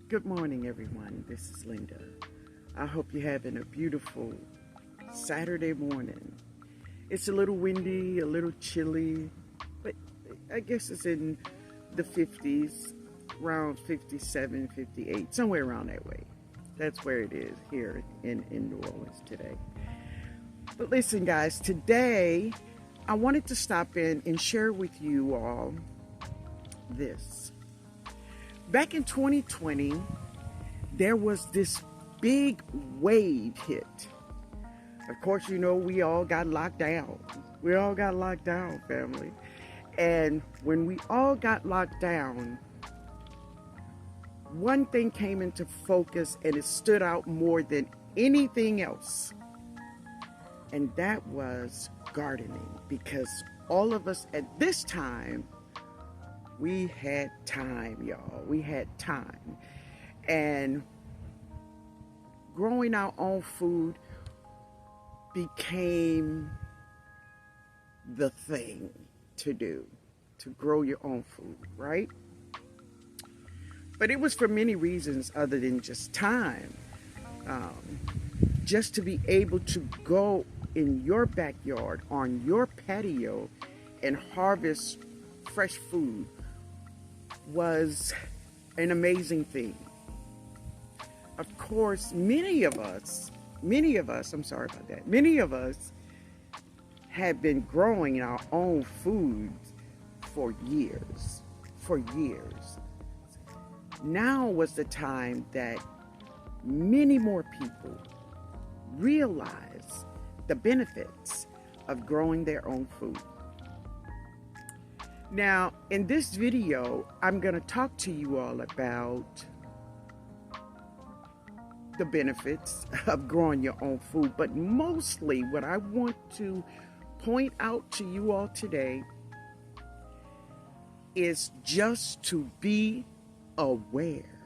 Good morning, everyone. This is Linda. I hope you're having a beautiful Saturday morning. It's a little windy, a little chilly, but I guess it's in the 50s, around 57, 58, somewhere around that way. That's where it is here in New Orleans today. But listen, guys, today I wanted to stop in and share with you all this. Back in 2020, there was this big wave hit. Of course, you know, we all got locked down. We all got locked down, family. And when we all got locked down, one thing came into focus and it stood out more than anything else. And that was gardening, because all of us at this time, we had time, y'all. We had time. And growing our own food became the thing to do, to grow your own food, right? But it was for many reasons other than just time. Just to be able to go in your backyard, on your patio, and harvest fresh food was an amazing thing. Of course, many of us have been growing our own food for years. Now was the time that many more people realize the benefits of growing their own food. Now, in this video, I'm going to talk to you all about the benefits of growing your own food, but mostly what I want to point out to you all today is just to be aware.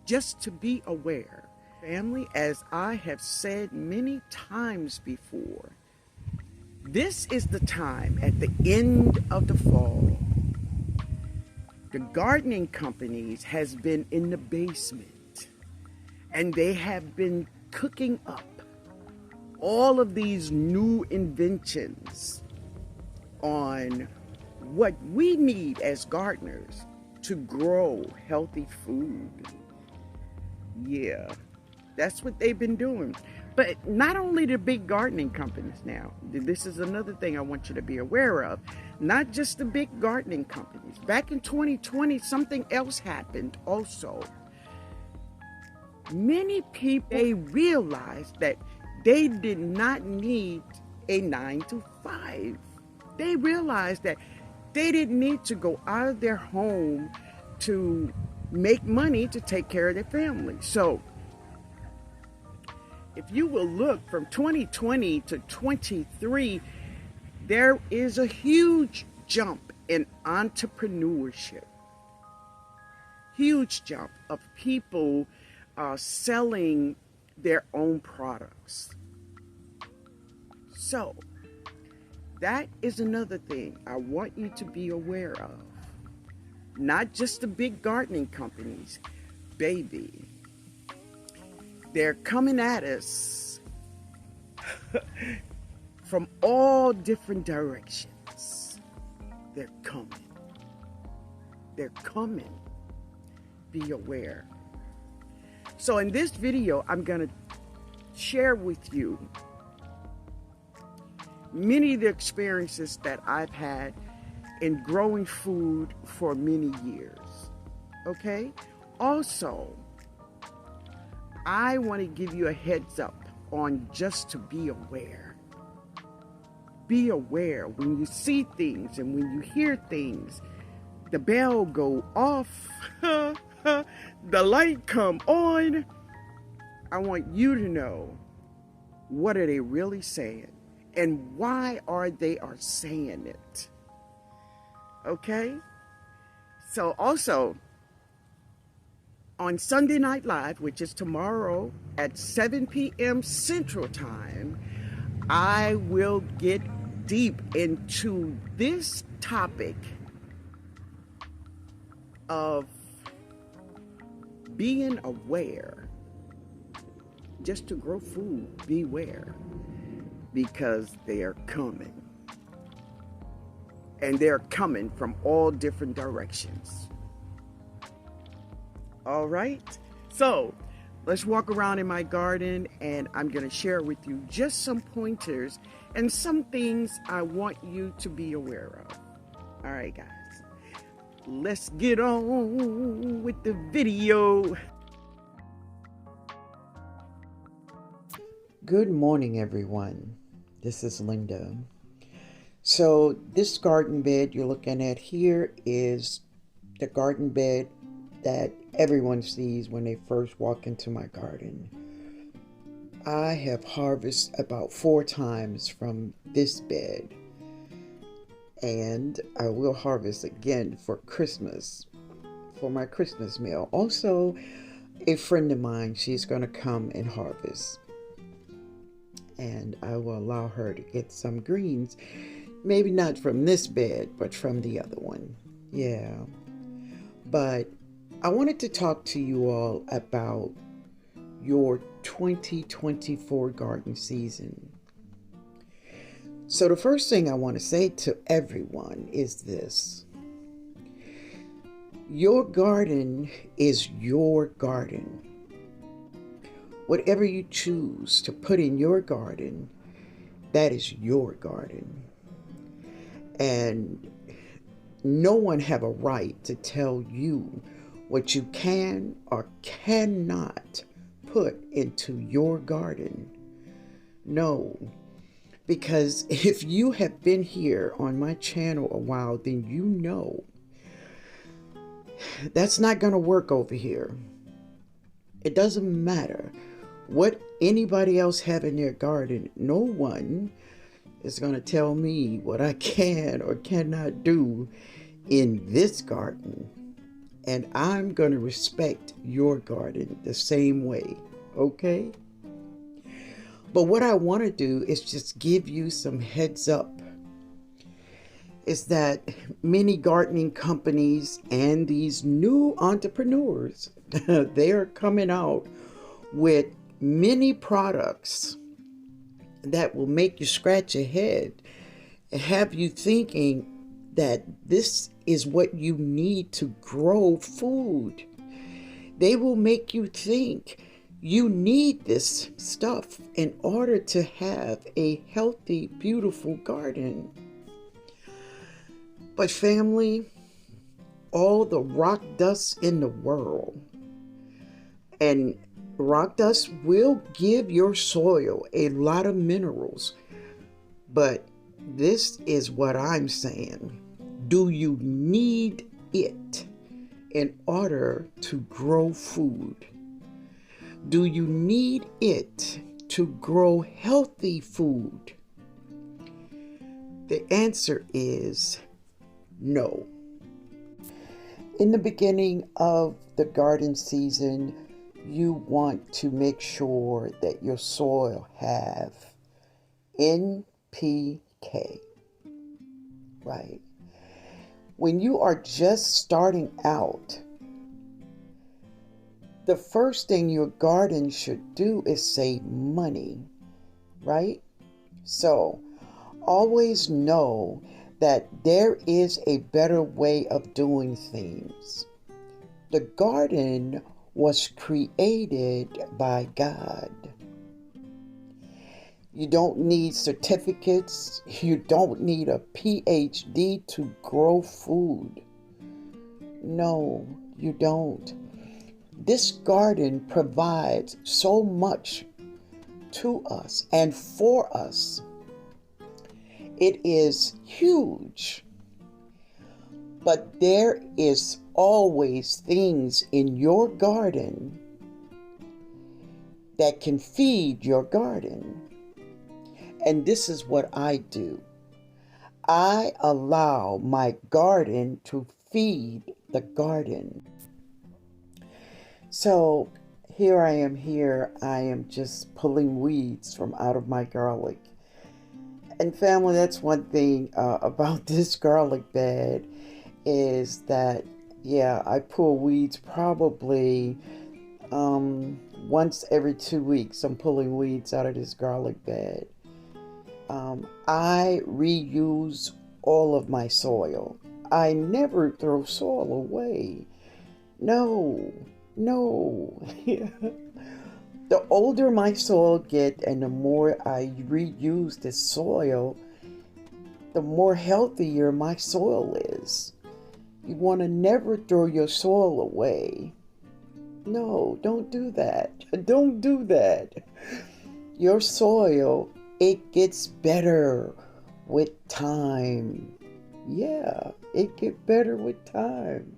Just to be aware. Family, as I have said many times before, this is the time at the end of the fall. The gardening companies has been in the basement and they have been cooking up all of these new inventions on what we need as gardeners to grow healthy food. Yeah, that's what they've been doing. But not only the big gardening companies now. This is another thing I want you to be aware of. Not just the big gardening companies. Back in 2020, something else happened also. Many people realized that they did not need a 9-to-5. They realized that they didn't need to go out of their home to make money to take care of their family. So if you will look from 2020 to 23, there is a huge jump in entrepreneurship. Huge jump of people selling their own products. So that is another thing I want you to be aware of. Not just the big gardening companies, baby. They're coming at us from all different directions. They're coming. They're coming. Be aware. So in this video, I'm going to share with you many of the experiences that I've had in growing food for many years. Okay? Also, I want to give you a heads up on just to be aware. Be aware when you see things and when you hear things, the bell go off, the light come on. I want you to know, what are they really saying and why are they saying it? Okay? So also, on Sunday Night Live, which is tomorrow at 7 p.m. Central Time, I will get deep into this topic of being aware, just to grow food, beware, because they are coming. And they're coming from all different directions. All right? So let's walk around in my garden, and I'm going to share with you just some pointers and some things I want you to be aware of. All right, guys. Let's get on with the video. Good morning, everyone. This is Linda. So this garden bed you're looking at here is the garden bed that everyone sees when they first walk into my garden. I have harvested about 4 times from this bed, and I will harvest again for Christmas, for my Christmas meal. Also, a friend of mine, she's going to come and harvest, and I will allow her to get some greens, maybe not from this bed, but from the other one. Yeah, but I wanted to talk to you all about your 2024 garden season. So the first thing I want to say to everyone is this. Your garden is your garden. Whatever you choose to put in your garden, that is your garden. And no one have a right to tell you what you can or cannot put into your garden. No, because if you have been here on my channel a while, then you know that's not going to work over here. It doesn't matter what anybody else have in their garden. No one is going to tell me what I can or cannot do in this garden. And I'm going to respect your garden the same way, okay? But what I want to do is just give you some heads up. Is that many gardening companies and these new entrepreneurs, they are coming out with many products that will make you scratch your head and have you thinking that this is what you need to grow food. They will make you think you need this stuff in order to have a healthy, beautiful garden. But family, all the rock dust in the world, and rock dust will give your soil a lot of minerals, but this is what I'm saying. Do you need it in order to grow food? Do you need it to grow healthy food? The answer is no. In the beginning of the garden season, you want to make sure that your soil have NPK, right? When you are just starting out, the first thing your garden should do is save money, right? So always know that there is a better way of doing things. The garden was created by God. You don't need certificates. You don't need a PhD to grow food. No, you don't. This garden provides so much to us and for us. It is huge. But there is always things in your garden that can feed your garden. And this is what I do. I allow my garden to feed the garden. So here I am just pulling weeds from out of my garlic. And family, that's one thing about this garlic bed is that, yeah, I pull weeds probably once every 2 weeks, I'm pulling weeds out of this garlic bed. I reuse all of my soil. I never throw soil away. No, no. The older my soil get and the more I reuse the soil, the more healthier my soil is. You want to never throw your soil away. No, don't do that. Don't do that. Your soil, it gets better with time. Yeah, it gets better with time.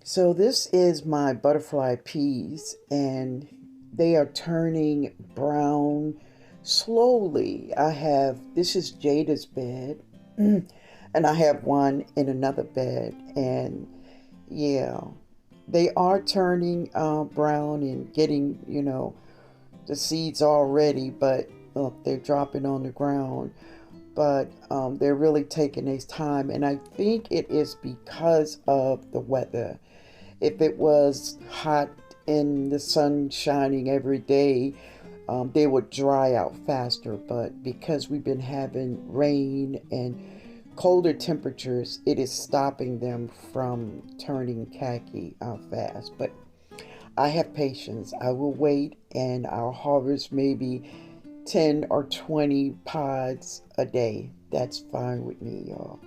So this is my butterfly peas, and they are turning brown slowly. This is Jada's bed, and I have one in another bed, and yeah, they are turning brown and getting, the seeds already, but they're dropping on the ground. But they're really taking their time, and I think it is because of the weather. If it was hot and the sun shining every day, they would dry out faster. But because we've been having rain and colder temperatures, it is stopping them from turning khaki out fast. But I have patience. I will wait, and I'll harvest maybe 10 or 20 pods a day. That's fine with me, y'all.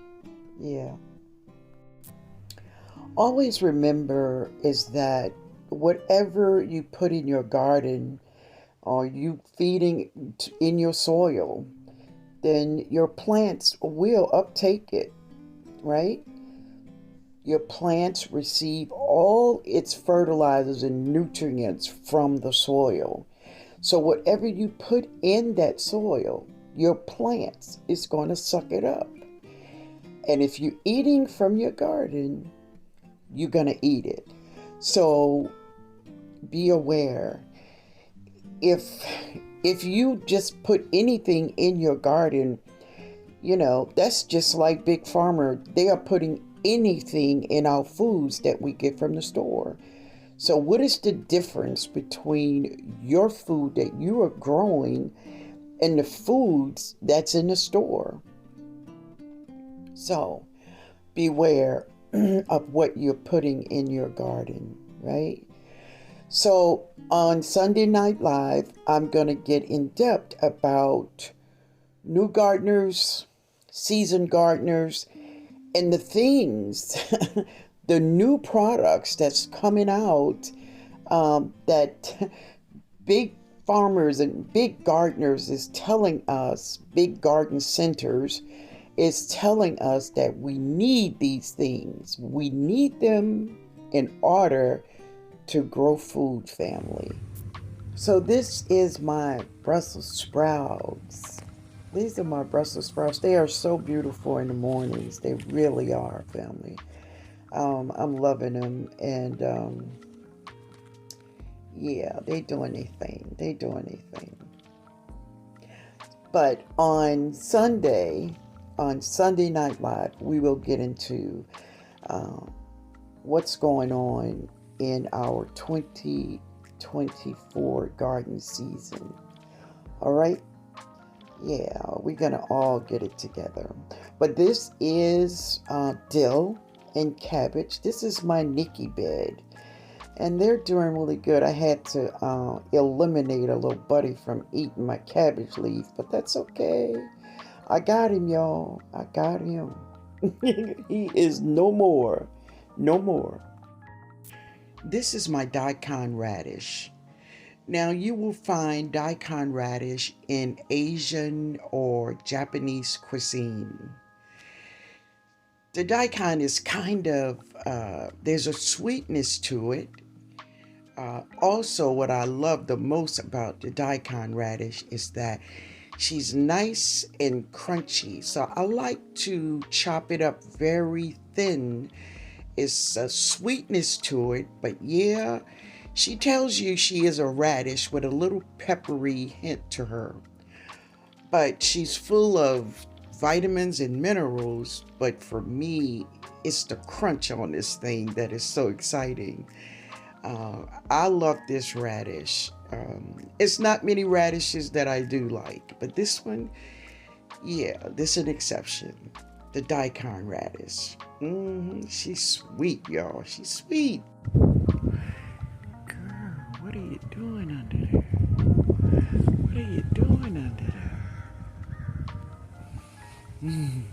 Yeah. Always remember is that whatever you put in your garden or you feeding in your soil, then your plants will uptake it, right? Your plants receive all its fertilizers and nutrients from the soil. So whatever you put in that soil, your plants is going to suck it up. And if you're eating from your garden, you're going to eat it. So be aware. If you just put anything in your garden, that's just like Big Pharma. They are putting anything in our foods that we get from the store. So what is the difference between your food that you are growing and the foods that's in the store? So beware of what you're putting in your garden, right? So on Sunday Night Live, I'm going to get in depth about new gardeners, seasoned gardeners, and the things, the new products that's coming out that big farmers and big gardeners is telling us, big garden centers is telling us that we need these things. We need them in order to grow food, family. So this is my Brussels sprouts. These are my Brussels sprouts. They are so beautiful in the mornings. They really are, family. I'm loving them, and yeah, they doing their thing. They doing their thing. But on Sunday Night Live, we will get into what's going on in our 2024 garden season. All right? Yeah, we're going to all get it together. But this is dill and cabbage. This is my Nikki bed. And they're doing really good. I had to eliminate a little buddy from eating my cabbage leaf, but that's okay. I got him, y'all. I got him. He is no more. No more. This is my daikon radish. Now, you will find daikon radish in Asian or Japanese cuisine. The daikon is kind of, there's a sweetness to it. Also, what I love the most about the daikon radish is that she's nice and crunchy. So I like to chop it up very thin. It's a sweetness to it, but yeah, she tells you she is a radish with a little peppery hint to her. But she's full of vitamins and minerals, but for me, it's the crunch on this thing that is so exciting. I love this radish. It's not many radishes that I do like, but this one, yeah, this is an exception. The daikon radish. She's sweet, y'all. She's sweet. Girl, what are you doing under there? What are you doing under there?